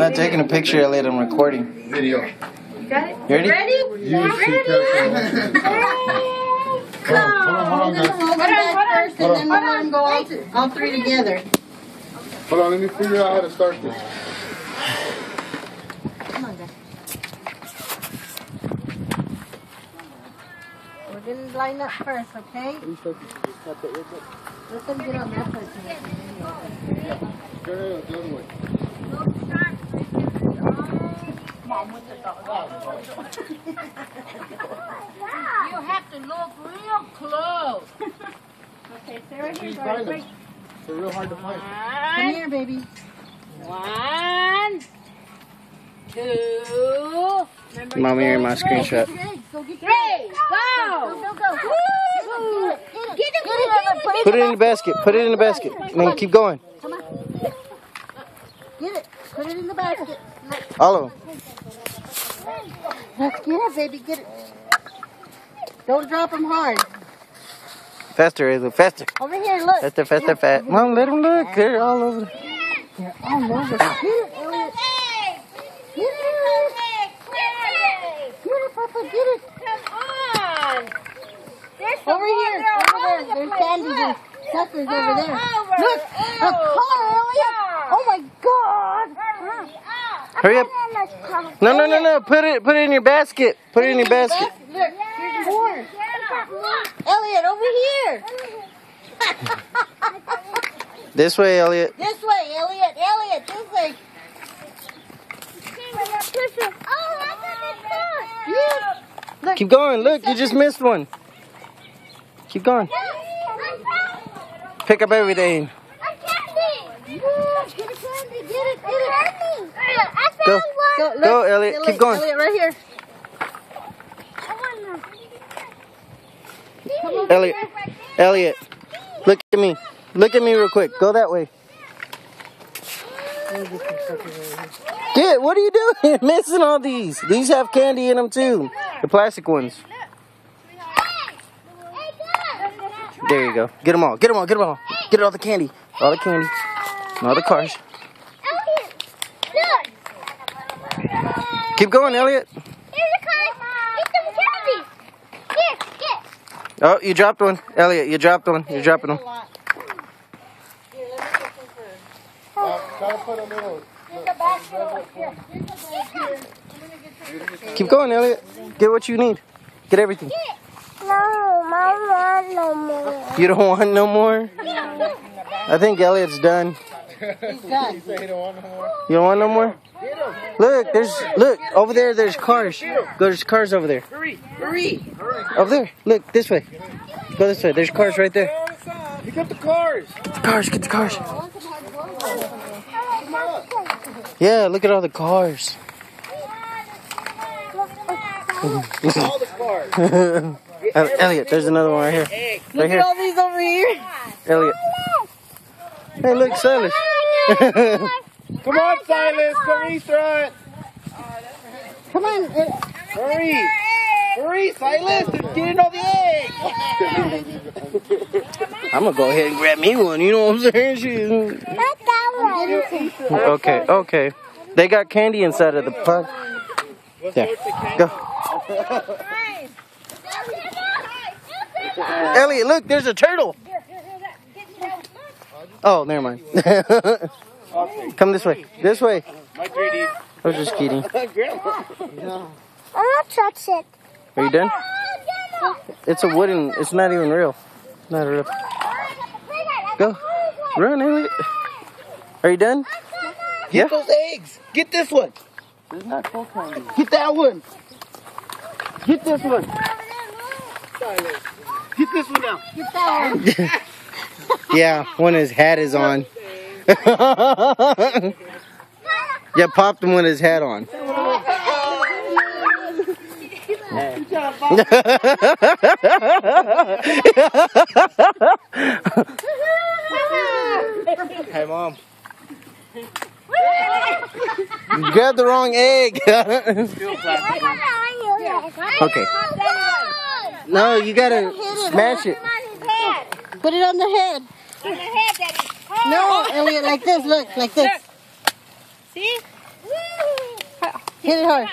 not taking a picture, Elliot. I'm recording. Video. You got it? You ready? Ready? You ready? Hold on, guys. Hold on. Let them go all three together. Hold on, let me figure out how to start this. Come on, guys. We're going to line up first, okay? Let them get on that first. Turn it the other way. You have to look real close. Okay, Sarah, She's behind us. They're real hard to find. Come here, baby. 1, 2. Mommy, here's my screenshot. Go get 3. Go. Woo! Get it. Put it in the basket. Put it in the basket. Man, keep going. Come on. Get it. Put it in the basket. All of them. Let's get it, baby. Get it. Don't drop them hard. Faster, Hazel. Faster. Over here, look. Faster, faster, fast. Mom, let them look. They're all over. They're all over. Get it, Elliot. Get it. Get it, Papa. Get it. Come on. Over here. Over there. There's candies and suckers over there. Look. A car, Elliot. Oh, my God. Hurry up. No. Put it in your basket. Put it in your basket. Look. Here's more. Elliot, over here. This way, Elliot. This way, Elliot. Elliot, this way. Look. Keep going. Look, you just missed one. Keep going. Pick up everything. Go. Go, Elliot. Keep going. Elliot, right here. Elliot. Look at me. Look at me real quick. Go that way. Get. What are you doing? Missing all these. These have candy in them too. The plastic ones. There you go. Get them all. Get them all. Get them all. Get all the candy. All the candy. And all the cars. Keep going, Elliot. Oh, you dropped one. Elliot, you dropped one. You're dropping them. Gotta put a little. Keep going, Elliot. Get what you need. Get everything. No, I want no more. You don't want no more? I think Elliot's done. He's done. You say you don't want no more? You don't want no more? Look, look, over there, there's cars. There's cars over there. Hurry. Over there. Look, this way. Go this way. There's cars right there. Pick up the cars. Cars, get the cars. Yeah, look at all the cars. All the cars. Elliot, there's another one right here. Look Right at here. all these over here. Elliot. Hey, look, Silas. Come on, Silas. Come east right. Come on. Hurry. Hurry, Silas. They're getting all the eggs. I'm going to go ahead and grab me one. You know what I'm saying? Okay. They got candy inside of the pot. There. Go. Elliot, look, there's a turtle. Oh, never mind. Come this way. This way. My 3D. I was just kidding. I'm not touch it. Are you done? It's a wooden. It's not even real. Not real. Go. Run, Elliot. Are you done? Yeah. Get those eggs. Get this one. There's not full candy. Get that one. Get this one. Get this one now. Get that one. Yeah, when his hat is on. Yeah, popped him with his hat on. Hey, Mom. You grabbed the wrong egg. Okay. No, you gotta smash it. Put it on the head. No, Elliot, like this. Look, like this. See? Hit it hard.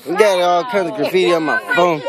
We got all kinds of graffiti on my phone.